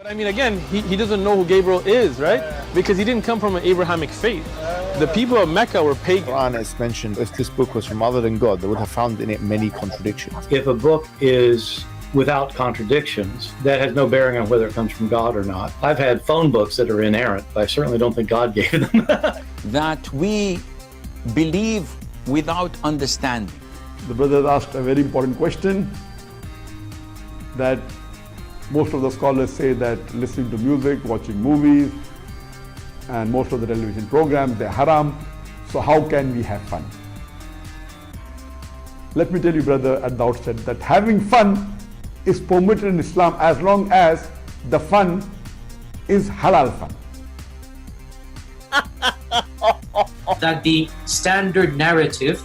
But I mean, again, he doesn't know who Gabriel is, right? Because he didn't come from an Abrahamic faith. The people of Mecca were pagan. Quran is mentioned, if this book was from other than God, they would have found in it many contradictions. If a book is without contradictions, that has no bearing on whether it comes from God or not. I've had phone books that are inerrant, but I certainly don't think God gave them. That we believe without understanding. The brother asked a very important question, that most of the scholars say that listening to music, watching movies, and most of the television programs, they're haram. So how can we have fun? Let me tell you, brother, at the outset, that having fun is permitted in Islam as long as the fun is halal fun. That the standard narrative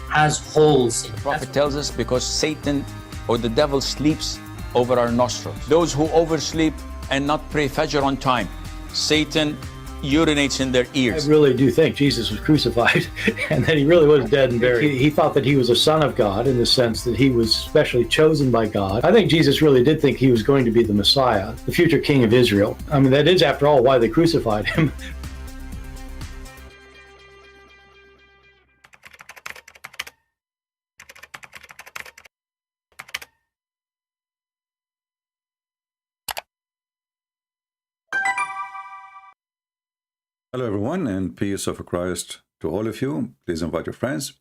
has holes in it. The Prophet tells us because Satan or the devil sleeps over our nostrils. Those who oversleep and not pray Fajr on time, Satan urinates in their I ears. really do think Jesus was crucified and that he really was dead and buried. He thought that he was a son of God in the sense that he was specially chosen by God. I think Jesus really did think he was going to be the Messiah, the future king of Israel. I mean, that is, after all, why they crucified him. Hello, everyone, and peace of Christ to all of you. Please invite your friends.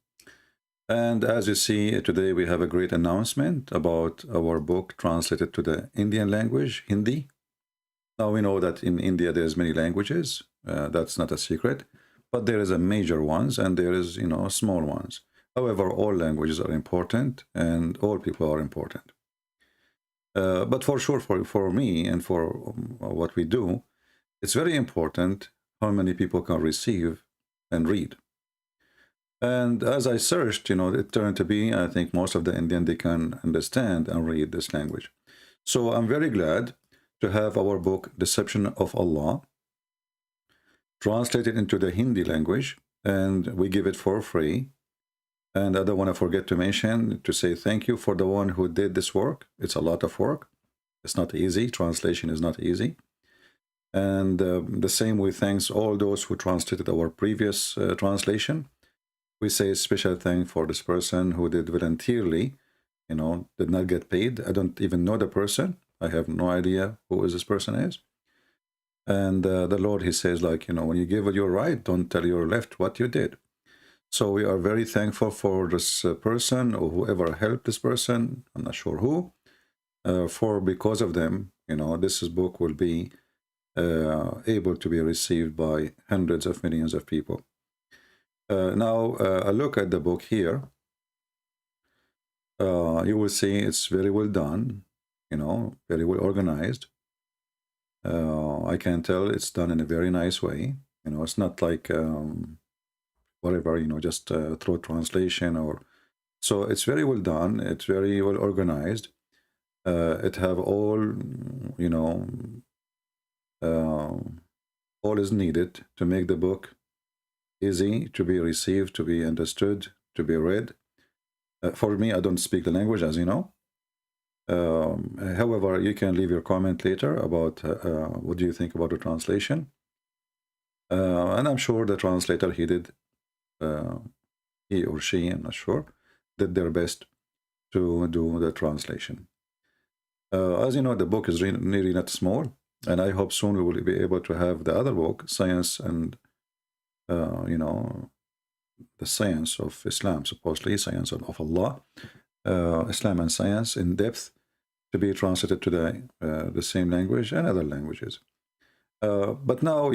And as you see, today we have a great announcement about our book translated to the Indian language, Hindi. Now we know that in India there's many languages. That's not a secret. But there is a major ones and there is, small ones. However, all languages are important and all people are important. But for sure, for me and for what we do, it's very important how many people can receive and read. And as I searched, it turned to be, I think most of the Indian, they can understand and read this language. So I'm very glad to have our book, Deception of Allah, translated into the Hindi language, and we give it for free. And I don't want to forget to mention, to say thank you for the one who did this work. It's a lot of work. It's not easy. Translation is not easy. And the same we thanks all those who translated our previous translation. We say a special thank for this person who did voluntarily, did not get paid. I don't even know the person. I have no idea who this person is. And the Lord, he says, when you give your right, don't tell your left what you did. So we are very thankful for this person or whoever helped this person. I'm not sure who. For because of them, this book will be able to be received by hundreds of millions of people. Now, a look at the book here. You will see it's very well done, very well organized. I can tell it's done in a very nice way. It's not like whatever, just through translation or... So it's very well done. It's very well organized. It have all, all is needed to make the book easy to be received, to be understood, to be read. For me, I don't speak the language, as you know. However, you can leave your comment later about what do you think about the translation. And I'm sure the translator, he or she, I'm not sure, did their best to do the translation. As you know, the book is really not small. And I hope soon we will be able to have the other book, Science and, the Science of Islam, supposedly, Science of Allah, Islam and Science in depth, to be translated to the same language and other languages. But now,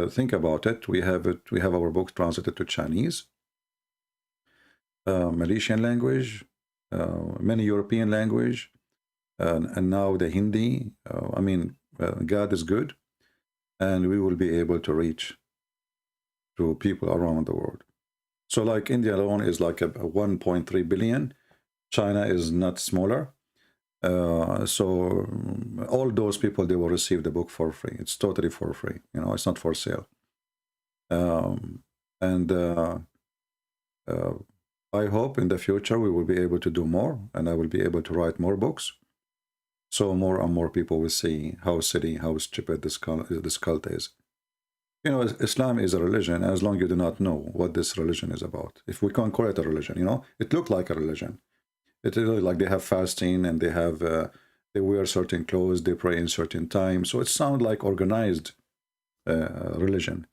think about it. We have our book translated to Chinese, Malaysian language, many European language, and now the Hindi. God is good, and we will be able to reach to people around the world. So like India alone is like a 1.3 billion. China is not smaller. So all those people, they will receive the book for free. It's totally for free. It's not for sale. I hope in the future we will be able to do more, and I will be able to write more books. so more and more people will see how silly, how stupid this cult is. You know, Islam is a religion, as long as you do not know what this religion is about. If we can't call it a religion, you know, it looked like a religion. It is really like they have fasting and they have, they wear certain clothes, they pray in certain times. So it sounds like organized religion.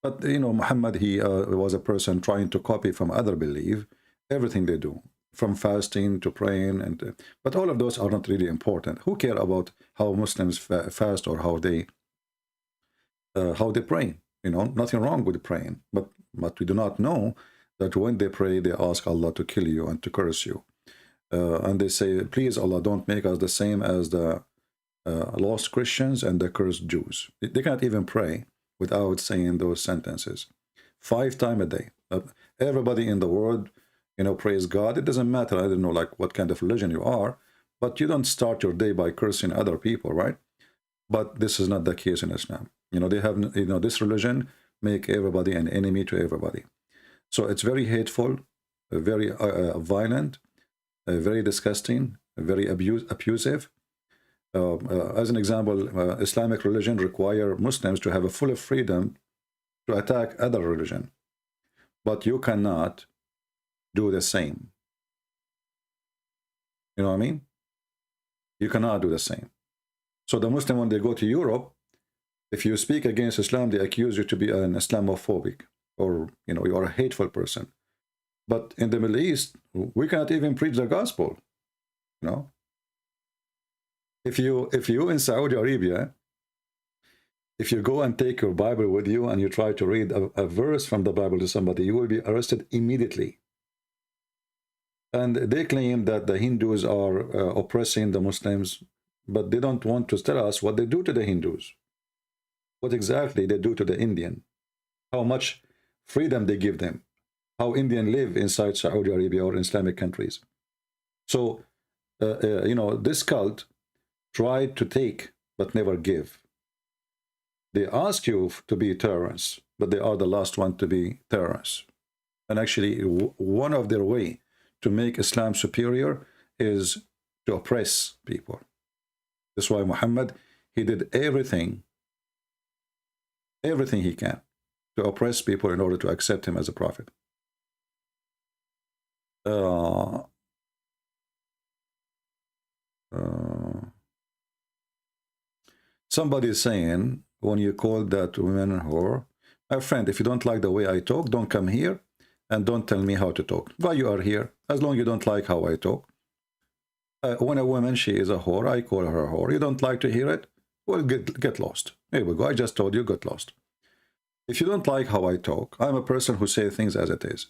But, you know, Muhammad, he was a person trying to copy from other belief everything they do, from fasting to praying. But all of those are not really important. Who care about how Muslims fast or how they pray? You know, nothing wrong with praying. But we do not know that when they pray, they ask Allah to kill you and to curse you. And they say, please, Allah, don't make us the same as the lost Christians and the cursed Jews. They can't even pray without saying those sentences 5 times a day. Everybody in the world, you know, praise God. It doesn't matter, I don't know, like what kind of religion you are, but you don't start your day by cursing other people, right? But this is not the case in Islam. You know, they have, you know, this religion make everybody an enemy to everybody. So it's very hateful, very violent, very disgusting, very abusive. As an example, Islamic religion require Muslims to have a full freedom to attack other religion, but you cannot do the same. You know what I mean? You cannot do the same. So the Muslim, when they go to Europe, if you speak against Islam, they accuse you to be an Islamophobic, or, you know, you are a hateful person. But in the Middle East, we cannot even preach the gospel. You know, if you in Saudi Arabia, if you go and take your Bible with you and you try to read a verse from the Bible to somebody, you will be arrested immediately. And they claim that the Hindus are oppressing the Muslims, but they don't want to tell us what they do to the Hindus. What exactly they do to the Indian. How much freedom they give them. How Indians live inside Saudi Arabia or Islamic countries. So, you know, this cult tried to take, but never give. They ask you to be terrorists, but they are the last one to be terrorists. And actually, one of their way to make Islam superior is to oppress people. That's why Muhammad, he did everything he can to oppress people in order to accept him as a prophet. Somebody is saying, when you call that woman a whore, my friend, if you don't like the way I talk, don't come here and don't tell me how to talk. Why you are here? As long as you don't like how I talk. When a woman, she is a whore, I call her a whore. You don't like to hear it? Well, get lost. Here we go. I just told you, get lost. If you don't like how I talk, I'm a person who says things as it is.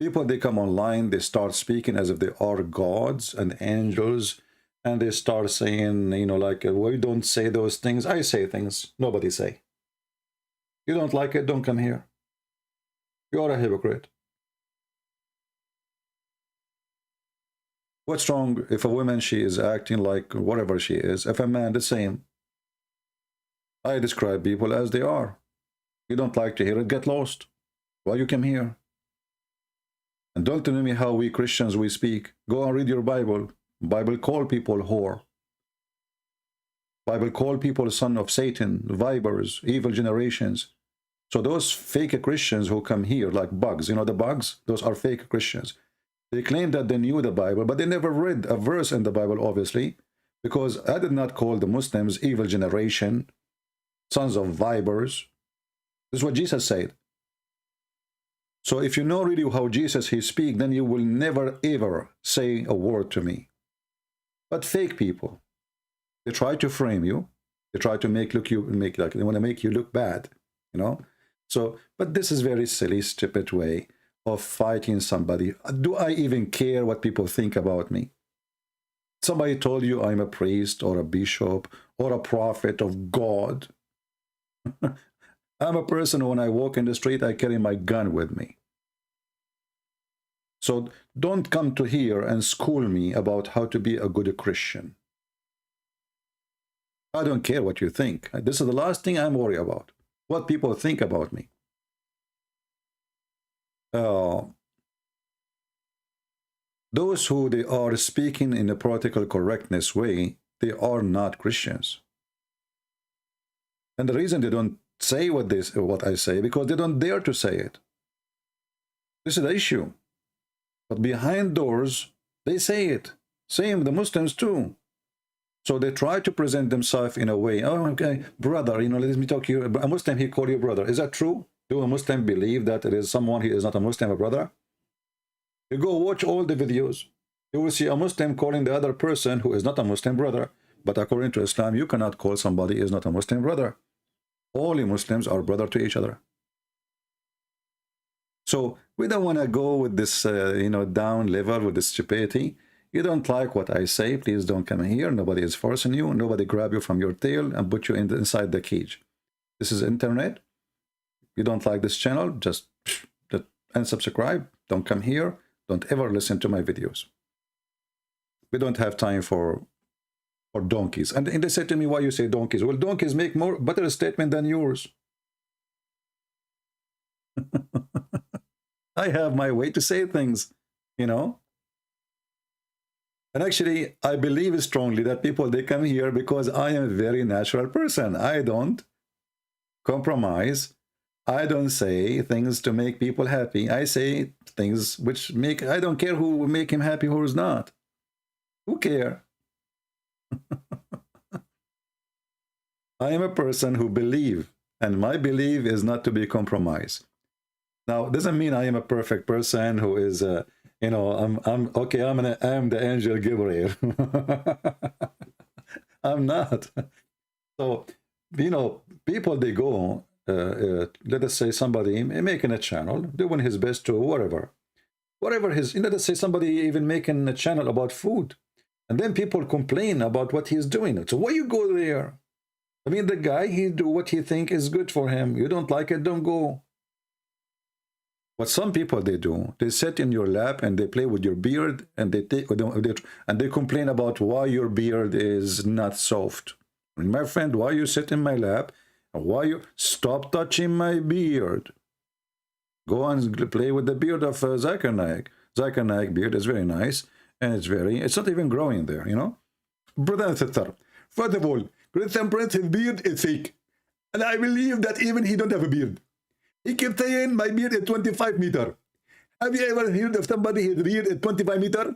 People, they come online, they start speaking as if they are gods and angels, and they start saying, you know, like, well, you don't say those things. I say things nobody say. You don't like it, don't come here. You are a hypocrite. What's wrong if a woman, she is acting like whatever she is? If a man, the same. I describe people as they are. You don't like to hear it, get lost. Why you come here? And don't tell me how we Christians, we speak. Go and read your Bible. Bible call people whore. Bible call people son of Satan, vipers, evil generations. So those fake Christians who come here like bugs, you know the bugs? Those are fake Christians. They claim that they knew the Bible, but they never read a verse in the Bible, obviously, because I did not call the Muslims evil generation, sons of vipers. This is what Jesus said. So if you know really how Jesus he speak, then you will never ever say a word to me. But fake people, they try to frame you. They try to make they want to make you look bad, you know. So, but this is very silly, stupid way of fighting somebody. Do I even care what people think about me? Somebody told you I'm a priest or a bishop or a prophet of God. I'm a person who, when I walk in the street, I carry my gun with me. So don't come to here and school me about how to be a good Christian. I don't care what you think. This is the last thing I'm worried about. What people think about me. Those who they are speaking in a political correctness way, they are not Christians. And the reason they don't say what I say, because they don't dare to say it. This is the issue. But behind doors, they say it. Same the Muslims too. So they try to present themselves in a way, oh, okay, brother, you know, let me talk to you. A Muslim, he call you brother. Is that true? Do a Muslim believe that it is someone who is not a Muslim, a brother? You go watch all the videos. You will see a Muslim calling the other person who is not a Muslim brother. But according to Islam, you cannot call somebody who is not a Muslim brother. All Muslims are brother to each other. So we don't want to go with this, you know, down level with this stupidity. You don't like what I say, please don't come here. Nobody is forcing you. Nobody grab you from your tail and put you inside the cage. This is internet. You don't like this channel, just unsubscribe. Don't come here. Don't ever listen to my videos. We don't have time for donkeys. And they said to me, why you say donkeys? Well, donkeys make better statement than yours. I have my way to say things, you know. And actually, I believe strongly that people, they come here because I am a very natural person. I don't compromise. I don't say things to make people happy. I say things which make, I don't care who will make him happy, who's not. Who care? I am a person who believe, and my belief is not to be compromised. Now, it doesn't mean I am a perfect person who is, you know, I'm okay. I'm the angel Gabriel. I'm not. So, you know, people, they go. Let us say somebody making a channel, doing his best to whatever his. Let us say somebody even making a channel about food, and then people complain about what he's doing. So why you go there? I mean, the guy, he do what he think is good for him. You don't like it, don't go. What some people they do, they sit in your lap and they play with your beard, and they complain about why your beard is not soft. And my friend, why you sit in my lap? Why you stop touching my beard? Go and play with the beard of Zakir Naik. Zakir Naik beard is very nice, and it's not even growing there, you know. Brother and sister, first of all, Christian Prince, his beard is fake, and I believe that even he don't have a beard. He kept saying my beard is 25 meters. Have you ever heard of somebody his beard is 25 meters?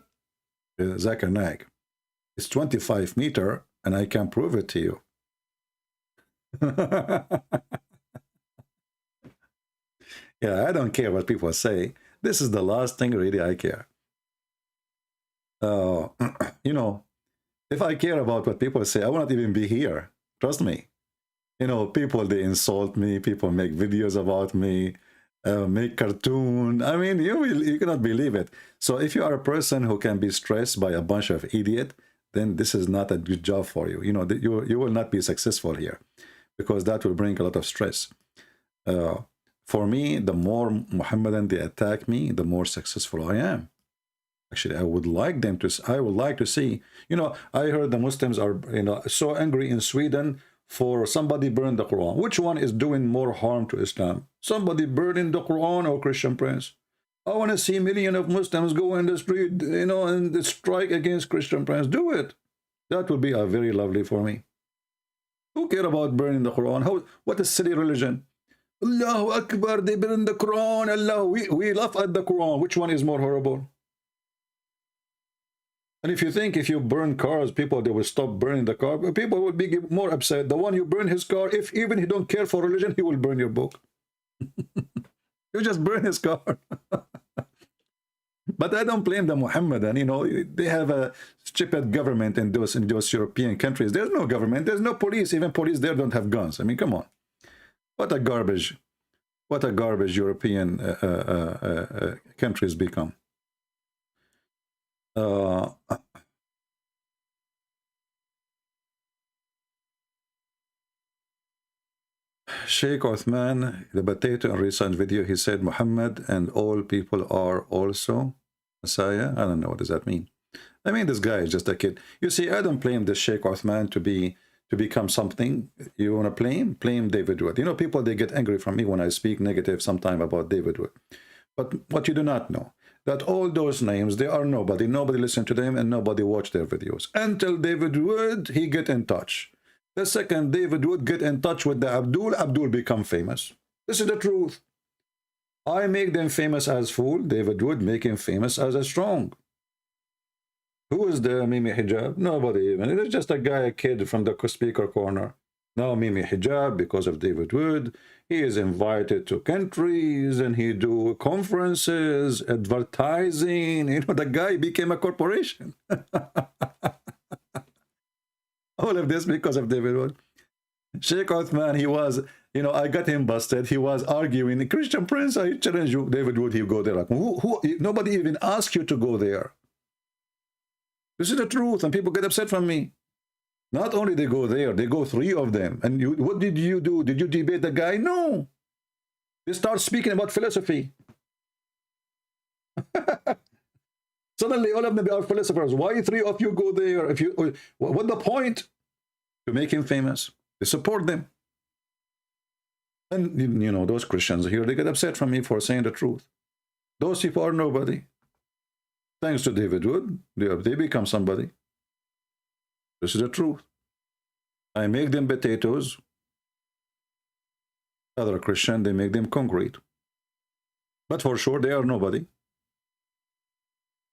Zakir Naik, it's 25 meters, and I can prove it to you. Yeah, I don't care what people say. This is the last thing really I care. You know, if I care about what people say, I will not even be here. Trust me. You know, people, they insult me. People make videos about me, make cartoon. I mean, you cannot believe it. So if you are a person who can be stressed by a bunch of idiots, then this is not a good job for you. You know, you will not be successful here, because that will bring a lot of stress. For me, the more Muhammadan they attack me, the more successful I am. Actually, I would like to see, you know, I heard the Muslims are, you know, so angry in Sweden for somebody burned the Quran. Which one is doing more harm to Islam? Somebody burning the Quran or Christian Prince? I want to see millions of Muslims go in the street, you know, and strike against Christian Prince. Do it. That would be very lovely for me. Who care about burning the Quran? What a silly religion. Allahu Akbar, they burn the Quran. Allah, we laugh at the Quran. Which one is more horrible? And if you think if you burn cars, people, they will stop burning the car, people will be more upset. The one you burn his car, if even he don't care for religion, he will burn your book. You just burn his car. But I don't blame the Muhammadan. You know, they have a stupid government in those European countries. There's no government. There's no police. Even police there don't have guns. I mean, come on. What a garbage. What a garbage European countries become. Sheikh Uthman, the potato, in a recent video, he said Muhammad and all people are also Messiah. I don't know, what does that mean? I mean, this guy is just a kid. You see, I don't blame this Sheikh Uthman to become something. You want to blame David Wood. You know, people, they get angry from me when I speak negative sometime about David Wood. But what you do not know, that all those names, they are nobody. Nobody listened to them and nobody watched their videos. Until David Wood, he get in touch. The second David Wood get in touch with the Abdul, Abdul become famous. This is the truth. I make them famous as fool. David Wood make him famous as a strong. Who is the Mimi Hijab? Nobody even. It's just a guy, a kid from the speaker corner. Now Mimi Hijab, because of David Wood, he is invited to countries and he do conferences, advertising. You know, the guy became a corporation. All of this because of David Wood. Sheikh Othman, he was, you know, I got him busted. He was arguing, Christian Prince, I challenge you. David Wood, he'll go there. Like, nobody even asked you to go there. This is the truth, and people get upset from me. Not only they go there, they go 3 of them. And you, what did you do? Did you debate the guy? No. They start speaking about philosophy. Suddenly, all of them are philosophers. Why 3 of you go there? If you, what the point? To make him famous. They support them. And, you know, those Christians here, they get upset from me for saying the truth. Those people are nobody. Thanks to David Wood, they become somebody. This is the truth. I make them potatoes. Other Christian, they make them concrete. But for sure, they are nobody.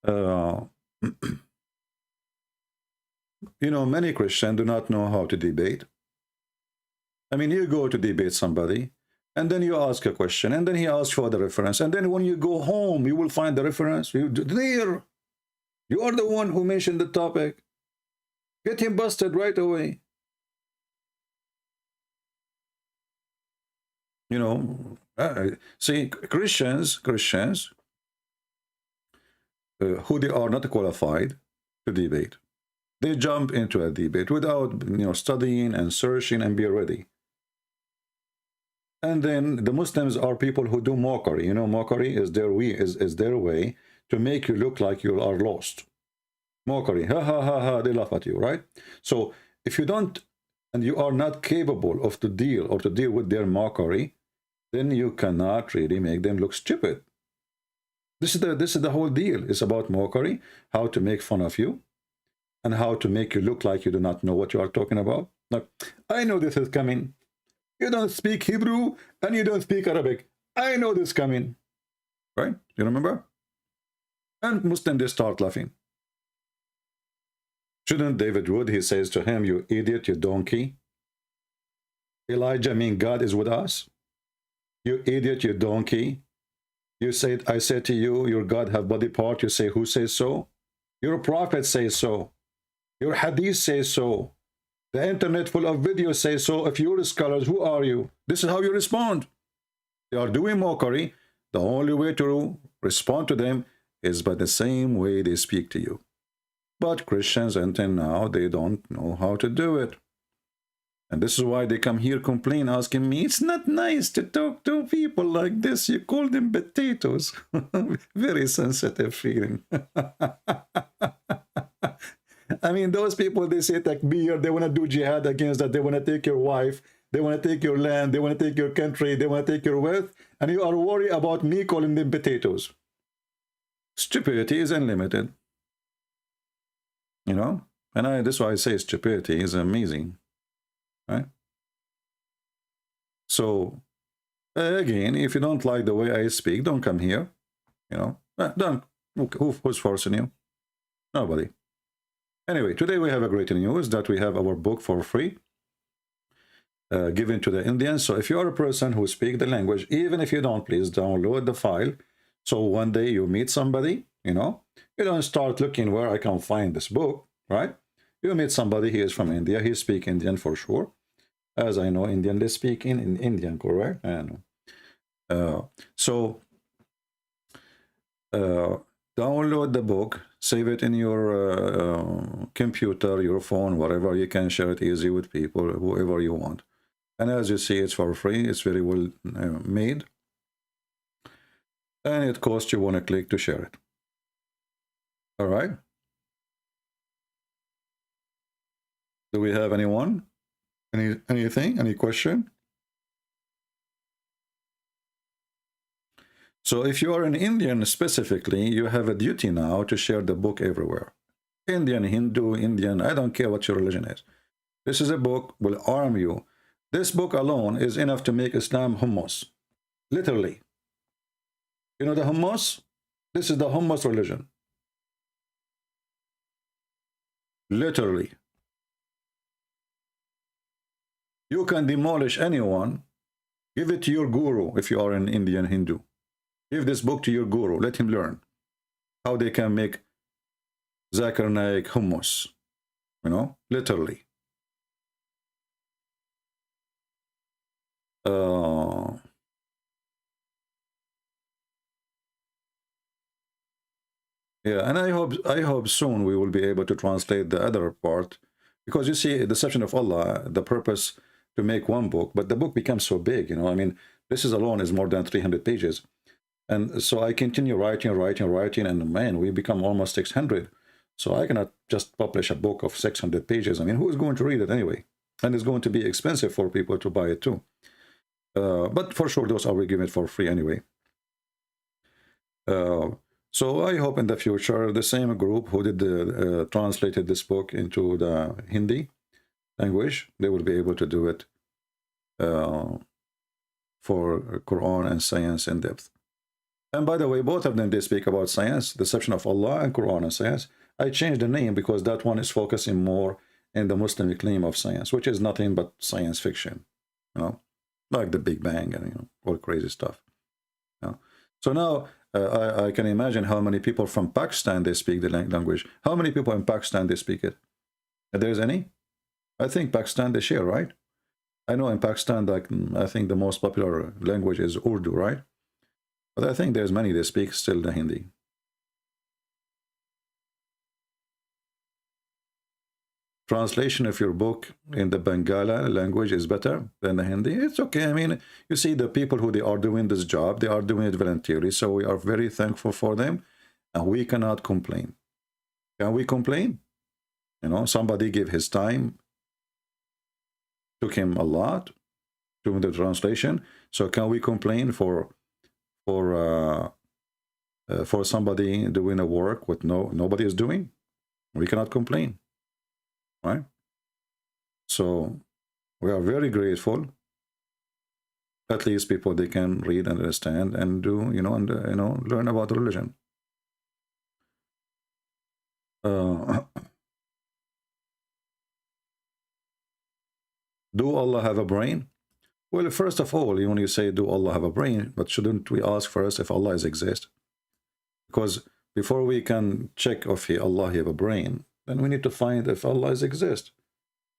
You know, many Christians do not know how to debate. I mean, you go to debate somebody, and then you ask a question, and then he asks for the reference, and then when you go home, you will find the reference. There, you are the one who mentioned the topic. Get him busted right away. You know, see, Christians, who they are not qualified to debate, they jump into a debate without, you know, studying and searching and be ready. And then the Muslims are people who do mockery. You know, mockery is their way, is their way to make you look like you are lost. Mockery, ha ha ha ha, they laugh at you, right? So if you don't, and you are not capable of to deal with their mockery, then you cannot really make them look stupid. This is the whole deal. It's about mockery, how to make fun of you, and how to make you look like you do not know what you are talking about. Like, I know this is coming. You don't speak Hebrew and you don't speak Arabic. I know this coming. Right? You remember? And Muslims, they start laughing. Shouldn't David Wood, he says to him, you idiot, you donkey. Elijah, mean God is with us. You idiot, you donkey. You said, I said to you, your God have body part. You say, who says so? Your prophet says so. Your hadith says so. The internet full of videos say so. If you're scholars, who are you? This is how you respond. They are doing mockery. The only way to respond to them is by the same way they speak to you. But Christians until now, they don't know how to do it. And this is why they come here complain, asking me, it's not nice to talk to people like this. You call them potatoes. Very sensitive feeling. I mean, those people, they say takbir, they want to do jihad against that. They want to take your wife. They want to take your land. They want to take your country. They want to take your wealth. And you are worried about me calling them potatoes. Stupidity is unlimited. You know? And this is why I say stupidity is amazing. Right? So, again, if you don't like the way I speak, don't come here. You know? Don't. Who's forcing you? Nobody. Anyway, today we have a great news that we have our book for free given to the Indians. So if you are a person who speaks the language, even if you don't, please download the file. So one day you meet somebody, you know, you don't start looking where I can find this book, right? You meet somebody, he is from India, he speaks Indian for sure. As I know, Indian, they speak in Indian, correct? I know. Download the book, save it in your computer, your phone, whatever. You can share it easy with people, whoever you want. And as you see, it's for free. It's very well made. And it costs you one click to share it. All right. Do we have anyone? Anything? Any question? So if you are an Indian specifically, you have a duty now to share the book everywhere. Indian, Hindu, Indian, I don't care what your religion is. This is a book will arm you. This book alone is enough to make Islam hummus. Literally. You know the hummus? This is the hummus religion. Literally. You can demolish anyone. Give it to your guru if you are an Indian Hindu. Give this book to your guru. Let him learn how they can make Zakir Naik hummus. You know, literally. Yeah, and I hope soon we will be able to translate the other part, because you see, Deception of Allah, the purpose to make one book, but the book becomes so big, you know. I mean, this is alone is more than 300 pages, and so I continue writing, and man, we become almost 600. So I cannot just publish a book of 600 pages. I mean, who is going to read it anyway? And it's going to be expensive for people to buy it too. But for sure, those I will give it for free anyway. So I hope in the future, the same group who did translated this book into the Hindi language, they will be able to do it for Quran and science in depth. And by the way, both of them, they speak about science, Deception of Allah and Quran and science. I changed the name because that one is focusing more in the Muslim claim of science, which is nothing but science fiction, you know, like the Big Bang and, you know, all crazy stuff. You know? So now I can imagine how many people from Pakistan, they speak the language. How many people in Pakistan, they speak it? If there's any? I think Pakistan, they share, right? I know in Pakistan, like, I think the most popular language is Urdu, right? But I think there's many that speak still the Hindi. Translation of your book in the Bangala language is better than the Hindi. It's okay. I mean, you see, the people who they are doing this job, they are doing it voluntarily. So we are very thankful for them, and we cannot complain. Can we complain? You know, somebody gave his time, took him a lot doing the translation. So can we complain for somebody doing a work what nobody is doing? We cannot complain. Right? So we are very grateful. At least people, they can read and understand and do, you know, and learn about religion. Do Allah have a brain? Well, first of all, when you say do Allah have a brain, but shouldn't we ask first if Allah exists? Because before we can check if Allah have a brain, then we need to find if Allah exists.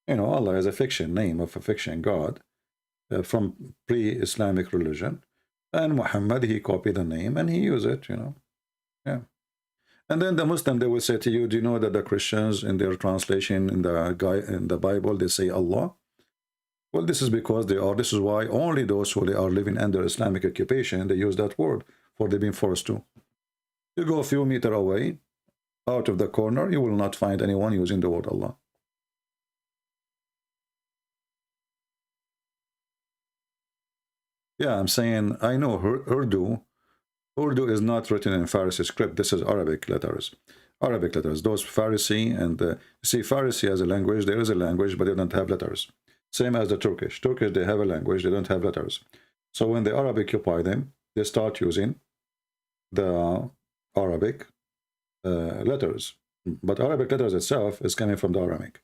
You know, Allah is a fiction, name of a fiction God from pre-Islamic religion. And Muhammad, he copied the name and he used it, you know. Yeah. And then the Muslim, they will say to you, do you know that the Christians in their translation in the Bible, they say Allah? Well, this is because this is why only those who are living under Islamic occupation, they use that word, for they've been forced to. You go a few meters away, out of the corner, you will not find anyone using the word Allah. Yeah, I'm saying, I know Urdu. Urdu is not written in Farsi script. This is Arabic letters. Arabic letters. Those Farsi and see, Farsi as a language, there is a language, but they don't have letters. Same as the Turkish. Turkish, they have a language, they don't have letters. So when the Arab occupy them, they start using the Arabic letters, but Arabic letters itself is coming from the Aramaic.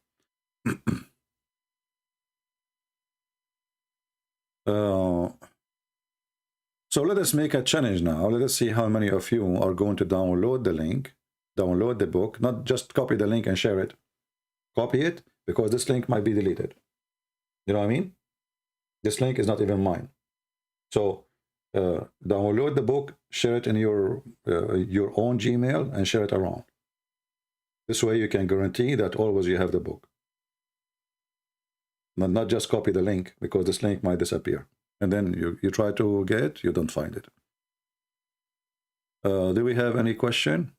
So let us make a challenge now. Let us see how many of you are going to download the link, download the book, not just copy the link and share it. Copy it, because this link might be deleted. You know what I mean? This link is not even mine. So download the book, share it in your own Gmail, and share it around. This way you can guarantee that always you have the book. Not just copy the link, because this link might disappear. And then you try to get it, you don't find it. Do we have any question?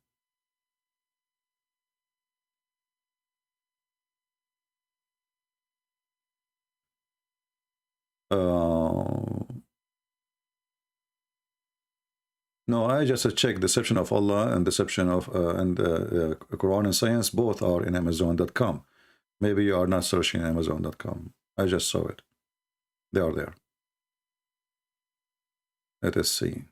No, I just checked Deception of Allah and Deception of Quran and Science. Both are in Amazon.com. Maybe you are not searching Amazon.com. I just saw it. They are there. Let us see.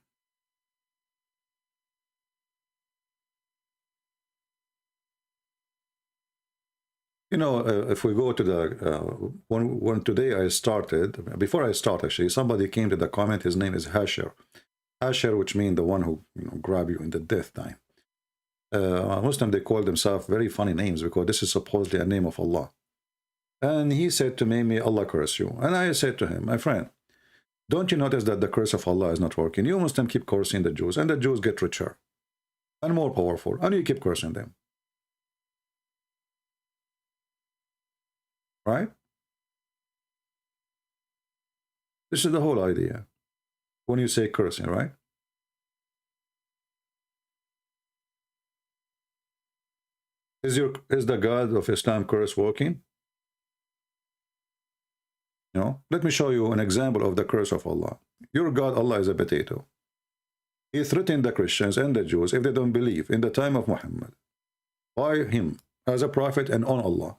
You know, if we go to the one today I started, before I start actually, somebody came to the comment. His name is Hasher. Hasher, which means the one who grab you in the death time. Muslim, they call themselves very funny names because this is supposedly a name of Allah. And he said to me, may Allah curse you. And I said to him, my friend, don't you notice that the curse of Allah is not working? You Muslim keep cursing the Jews, and the Jews get richer and more powerful, and you keep cursing them. Right? This is the whole idea when you say cursing, right? Is the God of Islam curse working? No. Let me show you an example of the curse of Allah. Your God, Allah, is a potato. He threatened the Christians and the Jews if they don't believe in the time of Muhammad, by him as a prophet and on Allah.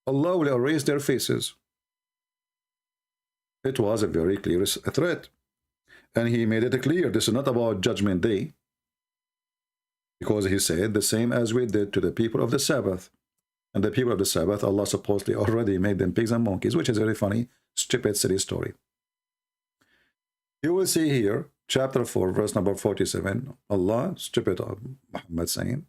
Allah will erase their faces. It was a very clear threat. And he made it clear this is not about Judgment Day. Because he said the same as we did to the people of the Sabbath. And the people of the Sabbath, Allah supposedly already made them pigs and monkeys, which is a very funny, stupid, silly story. You will see here, chapter 4, verse number 47, Allah, stupid Muhammad saying,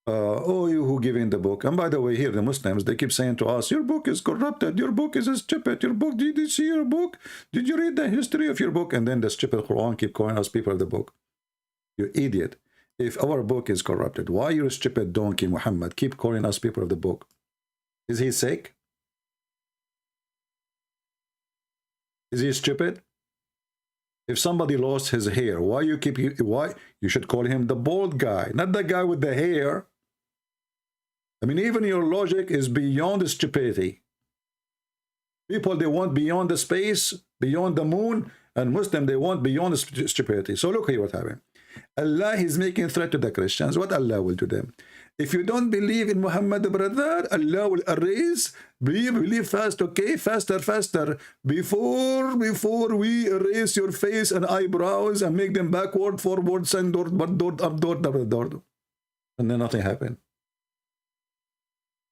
oh, you who give in the book. And by the way, here the Muslims, they keep saying to us, your book is corrupted, your book is stupid, your book, did you see your book? Did you read the history of your book? And then the stupid Quran keep calling us people of the book. You idiot. If our book is corrupted, why you stupid donkey Muhammad keep calling us people of the book? Is he sick? Is he stupid? If somebody lost his hair, why you should call him the bald guy, not the guy with the hair? I mean, even your logic is beyond stupidity. People, they want beyond the space, beyond the moon, and Muslim, they want beyond the stupidity. So look here what happened. Allah is making threat to the Christians. What Allah will do them? If you don't believe in Muhammad, brother, Allah will erase. Believe fast, okay? Faster, faster. Before we erase your face and eyebrows and make them backward, forward, send door, up door. And then nothing happened.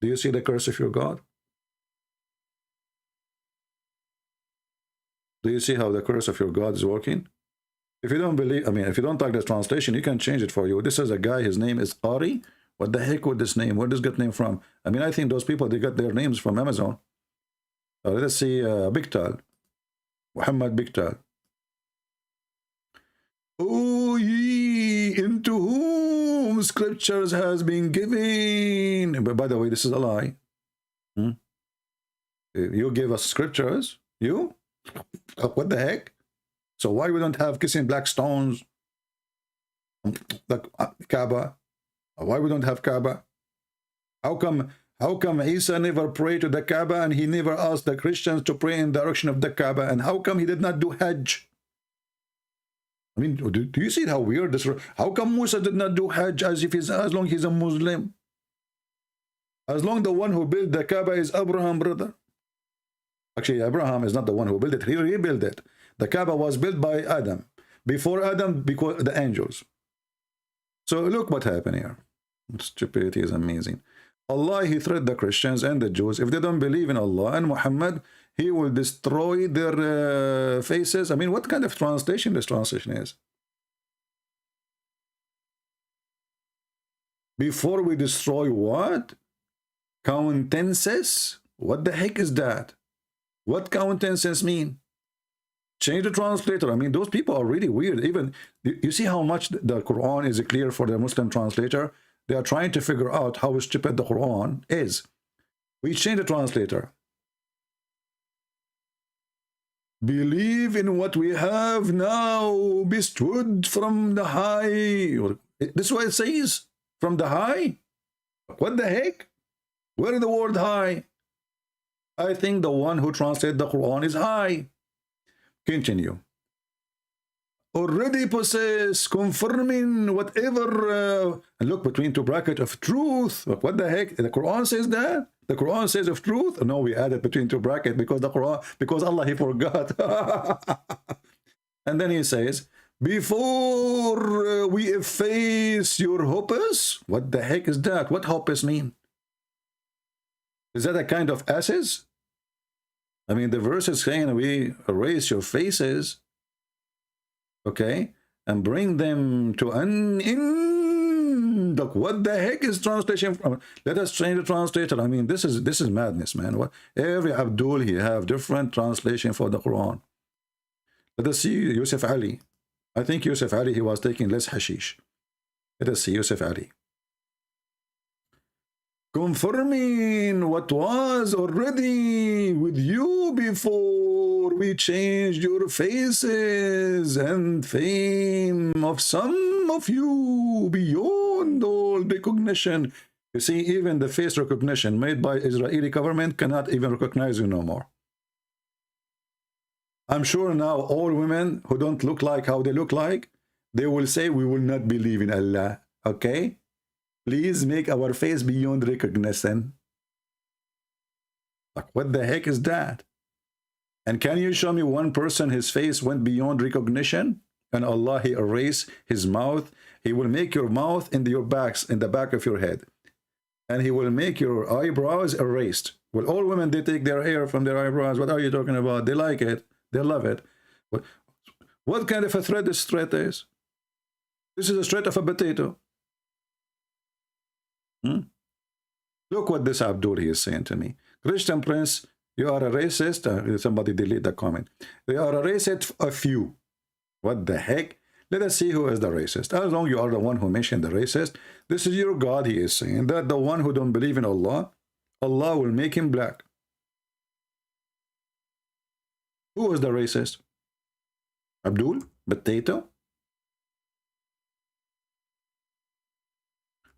Do you see the curse of your God? Do you see how the curse of your God is working? If you don't believe, I mean, if you don't like this translation, you can change it for you. This is a guy, his name is Qari. What the heck with this name? Where does this get name from? I mean, I think those people, they got their names from Amazon. Let us see Biktal. Muhammad Biktal. Oh, ye into whom scriptures has been given. But by the way, this is a lie. You gave us scriptures. You? What the heck? So why we don't have kissing black stones? Like Kaaba? Why we don't have Kaaba? How come Isa never prayed to the Kaaba and he never asked the Christians to pray in the direction of the Kaaba? And how come he did not do Hajj? I mean, do you see how weird this is? How come Musa did not do Hajj as long he's a Muslim? As long the one who built the Kaaba is Abraham, brother. Actually, Abraham is not the one who built it. He rebuilt it. The Kaaba was built by Adam. Before Adam, because the angels. So look what happened here. Stupidity is amazing. Allah, he threatened the Christians and the Jews. If they don't believe in Allah and Muhammad, he will destroy their faces. I mean, what kind of translation this translation is? Before we destroy what? Countenances? What the heck is that? What countenances mean? Change the translator. I mean, those people are really weird. Even, you see how much the Quran is clear for the Muslim translator? They are trying to figure out how stupid the Quran is. We change the translator. Believe in what we have now, bestowed from the high. This is what it says, from the high. What the heck? Where is the word high? I think the one who translated the Quran is high. Continue. already possess, confirming whatever, and look between two brackets of truth. Look, what the heck? The Quran says that? The Quran says of truth? No, we added between two brackets because the Quran, because Allah, he forgot. And then he says, before we efface your hopes. What the heck is that? What hopes mean? Is that a kind of asses? I mean, the verse is saying we erase your faces, okay, and bring them to an end. Look, what the heck is translation from? Let us change the translator. I mean, this is madness, man. What every Abdul, he have different translation for the Quran. Let us see Yusuf Ali. I think Yusuf Ali, he was taking less hashish. Let us see Yusuf Ali. Confirming what was already with you before we changed your faces and fame of some of you beyond all recognition. You see, even the face recognition made by Israeli government cannot even recognize you no more. I'm sure now all women who don't look like how they look like, they will say, we will not believe in Allah. Okay? Please make our face beyond recognition. Like, what the heck is that? And can you show me one person his face went beyond recognition? And Allah, he erased his mouth. He will make your mouth in your backs, in the back of your head. And he will make your eyebrows erased. Well, all women, they take their hair from their eyebrows. What are you talking about? They like it. They love it. What kind of a thread this thread is? This is a thread of a potato. Look what this Abdul he is saying to me. Christian Prince, you are a racist. Somebody delete the comment. You are a racist of you. What the heck? Let us see who is the racist. As long as you are the one who mentioned the racist, this is your God, he is saying. That the one who don't believe in Allah, Allah will make him black. Who is the racist? Abdul? Potato?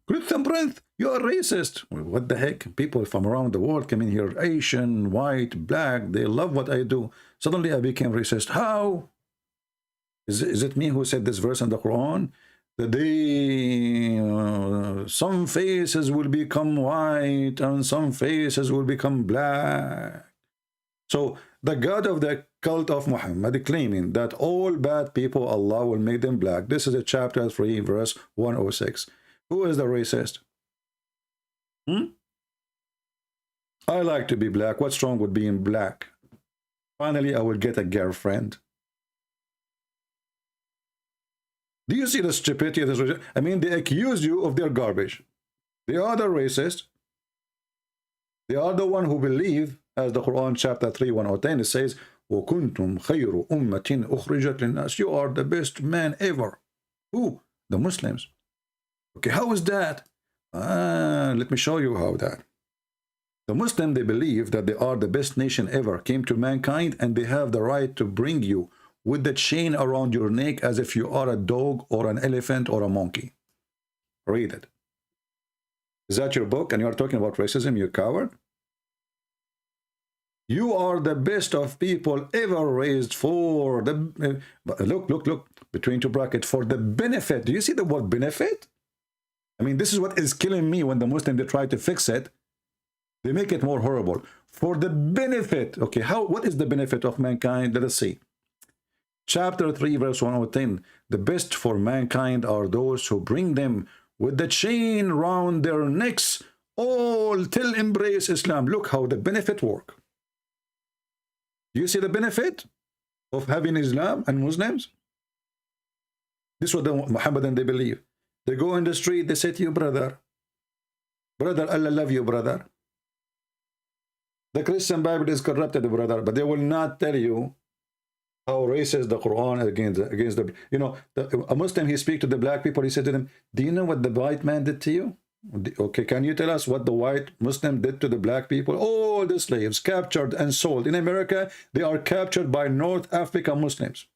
Christian Prince, you are racist. Well, what the heck? People from around the world come in here, Asian, white, black, they love what I do. Suddenly I became racist. How? Is it me who said this verse in the Quran? The day some faces will become white and some faces will become black. So the God of the cult of Muhammad claiming that all bad people, Allah will make them black. This is a chapter 3, verse 106. Who is the racist? I like to be black. What's wrong with being black? Finally, I will get a girlfriend. Do you see the stupidity of this? I mean, they accuse you of their garbage. They are the racist. They are the one who believe, as the Quran chapter 3, 110, it says, وَكُنْتُمْ خَيْرُ أُمَّةٍ أُخْرِجَتْ لِلنَّاسِ. You are the best man ever. Who? The Muslims. Okay, how is that? Let me show you how that. The Muslim, they believe that they are the best nation ever, came to mankind, and they have the right to bring you with the chain around your neck as if you are a dog or an elephant or a monkey. Read it. Is that your book? And you are talking about racism, you coward? You are the best of people ever raised for the... look, between two brackets, for the benefit. Do you see the word benefit? I mean, this is what is killing me when the Muslims, they try to fix it. They make it more horrible. For the benefit. Okay, what is the benefit of mankind? Let us see. Chapter 3, verse 110. The best for mankind are those who bring them with the chain round their necks, all till embrace Islam. Look how the benefit work. Do you see the benefit of having Islam and Muslims? This is what the Muhammadan, they believe. They go in the street, they say to you, brother, Allah love you, brother. The Christian Bible is corrupted, brother, but they will not tell you how racist the Quran against the, you know, a Muslim, he speak to the black people, he said to them, do you know what the white man did to you? Okay, can you tell us what the white Muslim did to the black people? All the slaves captured and sold. In America, they are captured by North African Muslims.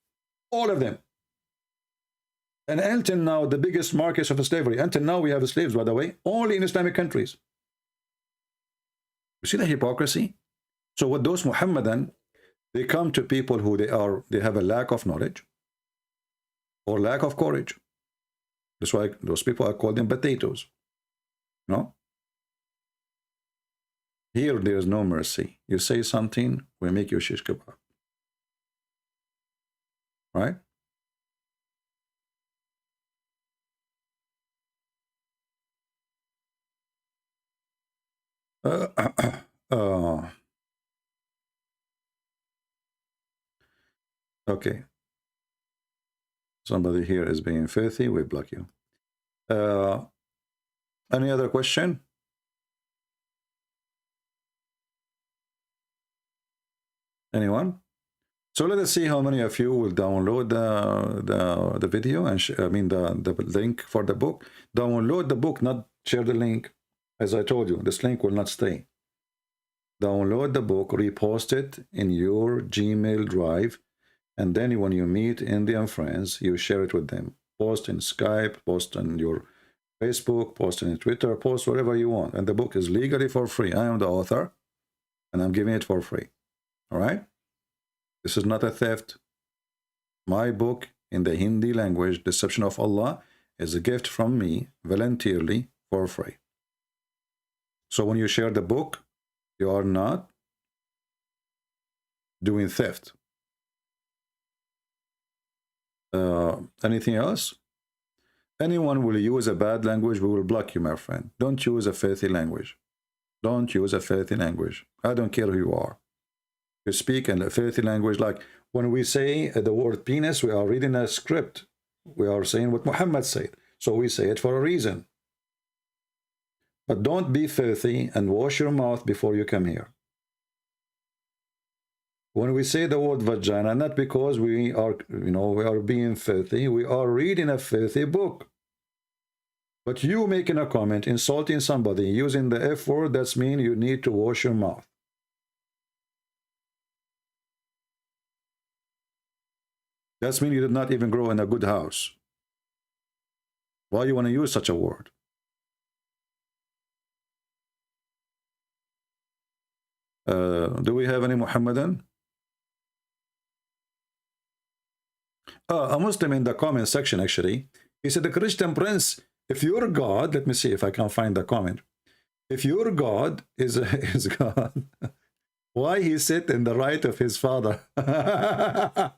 All of them. And until now, the biggest markets of slavery, until now we have slaves, by the way, only in Islamic countries. You see the hypocrisy? So with those Muhammadan, they come to people who they have a lack of knowledge. or lack of courage. That's why those people are called them potatoes. No? Here, there is no mercy. You say something, we make you shish kebab. Right? Okay. Somebody here is being filthy. We block you. Any other question? Anyone? So let us see how many of you will download the video and the link for the book. Download the book, not share the link. As I told you, this link will not stay. Download the book, repost it in your Gmail drive, and then when you meet Indian friends, you share it with them. Post in Skype, post on your Facebook, post on Twitter, post wherever you want. And the book is legally for free. I am the author, and I'm giving it for free. All right? This is not a theft. My book in the Hindi language, Deception of Allah, is a gift from me, voluntarily, for free. So when you share the book, you are not doing theft. Anything else? Anyone will use a bad language, we will block you, my friend. Don't use a filthy language. Don't use a filthy language. I don't care who you are. You speak in a filthy language, like when we say the word penis, we are reading a script. We are saying what Muhammad said. So we say it for a reason. But don't be filthy and wash your mouth before you come here. When we say the word vagina, not because we are, we are being filthy, we are reading a filthy book. But you making a comment, insulting somebody, using the F word, that's mean you need to wash your mouth. That's mean you did not even grow in a good house. Why you want to use such a word? Do we have any Muhammadan? A Muslim in the comment section, actually. He said, the Christian Prince, if your God, let me see if I can find the comment. If your God is God, why he sit in the right of his father? I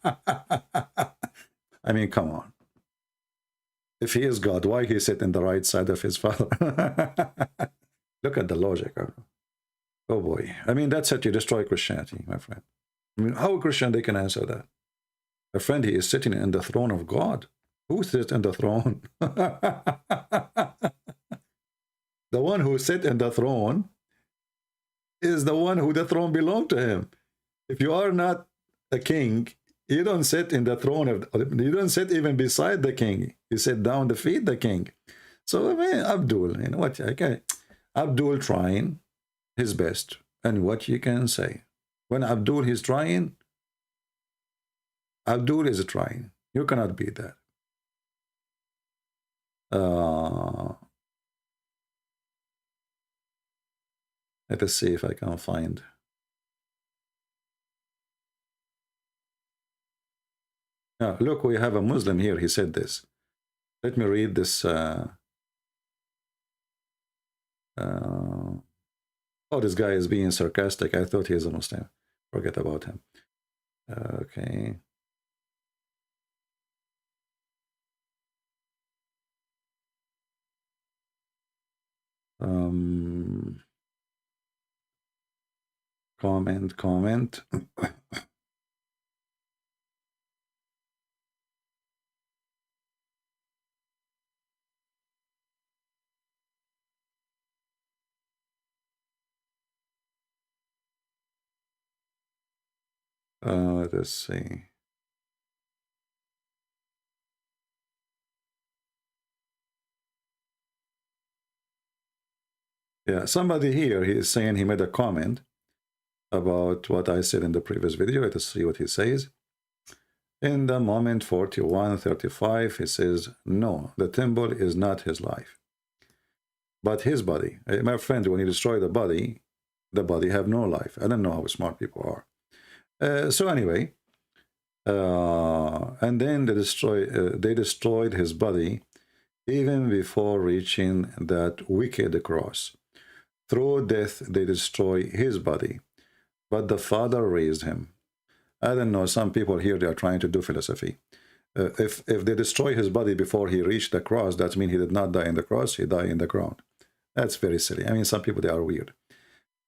mean, come on. If he is God, why he sit in the right side of his father? Look at the logic. Oh boy. I mean, that's how you destroy Christianity, my friend. I mean, how Christian they can answer that? My friend, he is sitting in the throne of God. Who sits in the throne? The one who sits in the throne is the one who the throne belonged to him. If you are not a king, you don't sit in the throne of, you don't sit even beside the king. You sit down to feed the king. So I mean, Abdul, you know what? Okay, Abdul trying his best, and what you can say when Abdul is trying, Abdul is trying. You cannot beat that. Let us see if I can find. Look, we have a Muslim here. He said this. Let me read this. Oh, this guy is being sarcastic. I thought he is a Muslim. Forget about him. Okay. Comment. Let's see. Yeah, somebody here, he is saying he made a comment about what I said in the previous video. Let us see what he says. In the moment 41:35, he says, no, the temple is not his life, but his body. My friend, when you destroy the body have no life. I don't know how smart people are. So anyway, And then they destroyed his body even before reaching that wicked cross. Through death, they destroy his body, but the Father raised him. I don't know, some people here, they are trying to do philosophy. If they destroy his body before he reached the cross, that means he did not die in the cross, he died in the ground. That's very silly. I mean, some people, they are weird.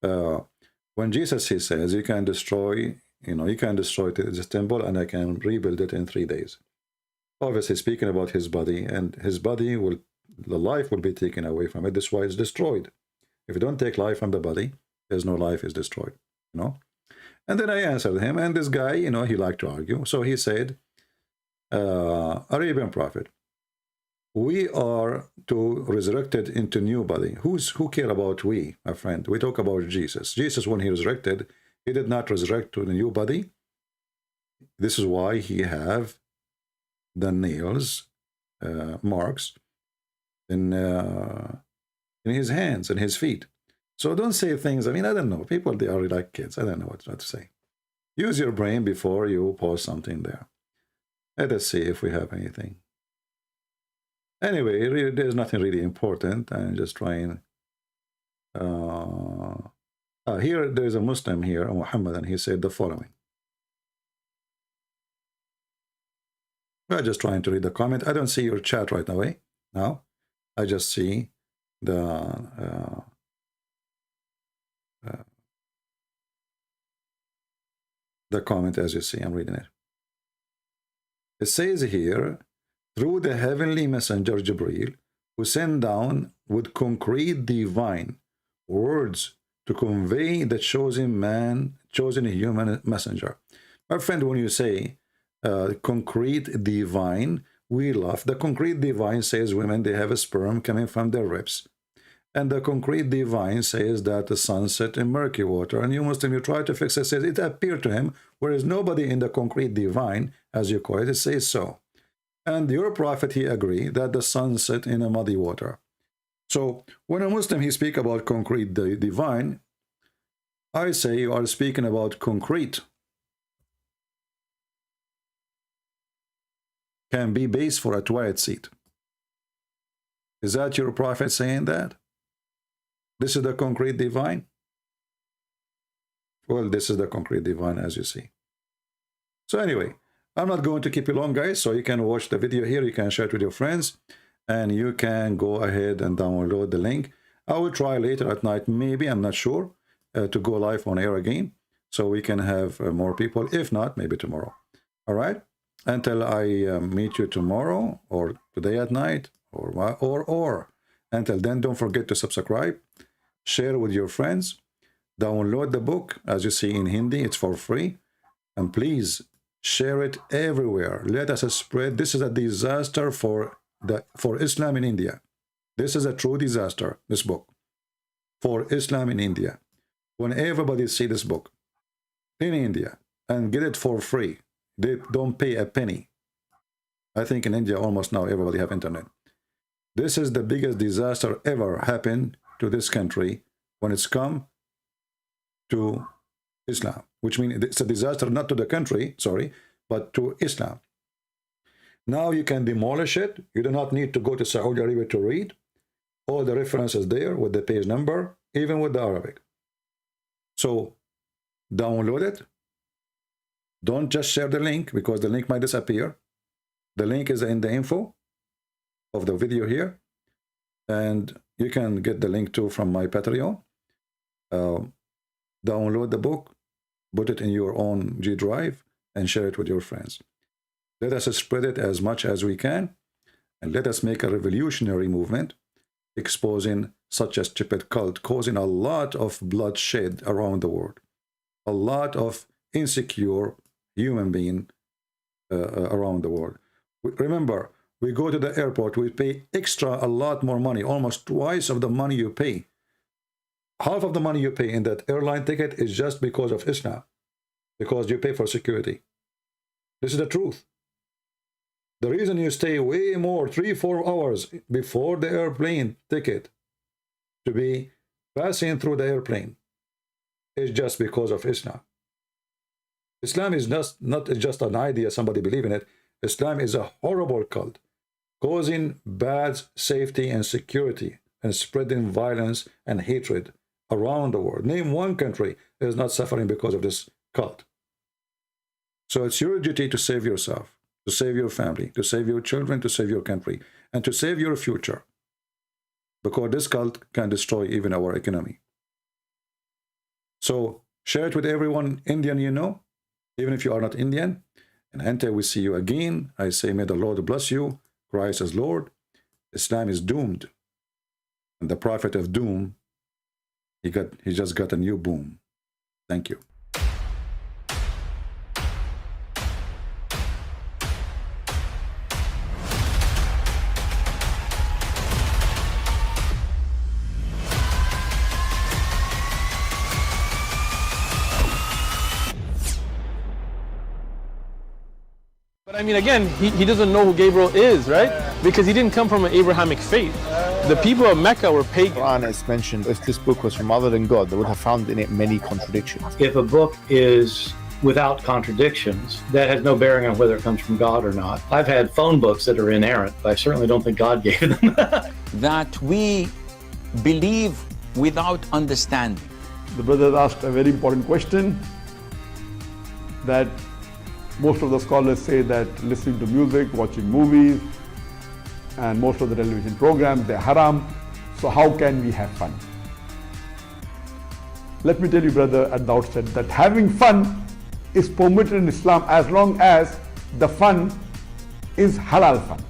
When Jesus, he says, you can destroy this temple and I can rebuild it in 3 days. Obviously speaking about his body, and his body the life will be taken away from it. That's why it's destroyed. If you don't take life from the body, there's no life, is destroyed, you know. And then I answered him, and this guy, you know, he liked to argue. So he said, Arabian prophet, we are to resurrected into new body. Who care about we, my friend? We talk about Jesus. Jesus, when he resurrected, he did not resurrect to the new body. This is why he have the nails marks in his hands and his feet. So don't say things. I mean, I don't know. People, they are like kids. I don't know what to say. Use your brain before you post something there. Let us see if we have anything. Anyway, really, there's nothing really important. I'm just trying. Here, there's a Muslim here, Muhammad, and he said the following. We're just trying to read the comment. I don't see your chat right away. Now, I just see the comment as you see. I'm reading it. It says here, through the heavenly messenger Jibreel, who sent down with concrete divine words to convey the chosen human messenger. My friend, when you say concrete divine, we laugh. The concrete divine says women, they have a sperm coming from their ribs. And the concrete divine says that the sun set in murky water. And you Muslim, you try to fix it, says it appeared to him, whereas nobody in the concrete divine, as you call it, says so. And your prophet, he agreed that the sun set in a muddy water. So when a Muslim, he speak about concrete divine, I say you are speaking about concrete. Can be base for a toilet seat. Is that your prophet saying that? This is the concrete divine? Well, this is the concrete divine, as you see. So anyway, I'm not going to keep you long, guys, so you can watch the video here, you can share it with your friends, and you can go ahead and download the link. I will try later at night, maybe, I'm not sure, to go live on air again, so we can have more people. If not, maybe tomorrow. All right? Until I meet you tomorrow, or today at night, or until then, don't forget to subscribe, share with your friends, download the book, as you see in Hindi, it's for free, and please share it everywhere. Let us spread. This is a disaster for Islam in India. This is a true disaster, this book, for Islam in India. When everybody see this book in India and get it for free, they don't pay a penny. I think in India almost now everybody have internet. This is the biggest disaster ever happened to this country when it's come to Islam, which means it's a disaster not to the country, sorry, but to Islam. Now you can demolish it. You do not need to go to Saudi Arabia to read. All the references there with the page number, even with the Arabic. So download it. Don't just share the link, because the link might disappear. The link is in the info of the video here. And you can get the link too from my Patreon. Download the book, put it in your own G Drive, and share it with your friends. Let us spread it as much as we can, and let us make a revolutionary movement, exposing such a stupid cult, causing a lot of bloodshed around the world, a lot of insecure human being around the world. Remember, we go to the airport, we pay extra a lot more money, almost twice of the money you pay. Half of the money you pay in that airline ticket is just because of Islam, because you pay for security. This is the truth. The reason you stay way more, 3-4 hours before the airplane ticket to be passing through the airplane is just because of Islam. Islam is not just an idea, somebody believe in it. Islam is a horrible cult, causing bad safety and security and spreading violence and hatred around the world. Name one country that is not suffering because of this cult. So it's your duty to save yourself, to save your family, to save your children, to save your country, and to save your future. Because this cult can destroy even our economy. So share it with everyone Indian you know, even if you are not Indian. And until we see you again, I say may the Lord bless you. Christ is Lord. Islam is doomed. And the prophet of doom, he just got a new boom. Thank you. But I mean, again, he doesn't know who Gabriel is, right? Because he didn't come from an Abrahamic faith. The people of Mecca were pagan. Quran is mentioned, if this book was from other than God, they would have found in it many contradictions. If a book is without contradictions, that has no bearing on whether it comes from God or not. I've had phone books that are inerrant, but I certainly don't think God gave them. That we believe without understanding. The brother asked a very important question, that most of the scholars say that listening to music, watching movies, and most of the television programs, they're haram. So how can we have fun? Let me tell you, brother, at the outset, that having fun is permitted in Islam as long as the fun is halal fun.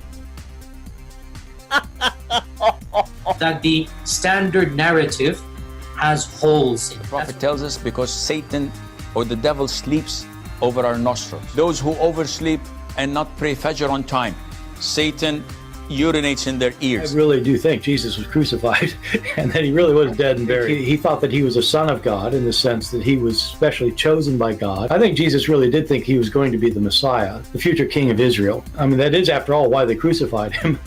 That the standard narrative has holes in it. The Prophet tells us because Satan or the devil sleeps over our nostrils. Those who oversleep and not pray Fajr on time, Satan urinates in their I ears. really do think Jesus was crucified and that he really was dead and buried. He thought that he was a son of God in the sense that he was specially chosen by God. I think Jesus really did think he was going to be the Messiah, the future king of Israel. I mean, that is, after all, why they crucified him.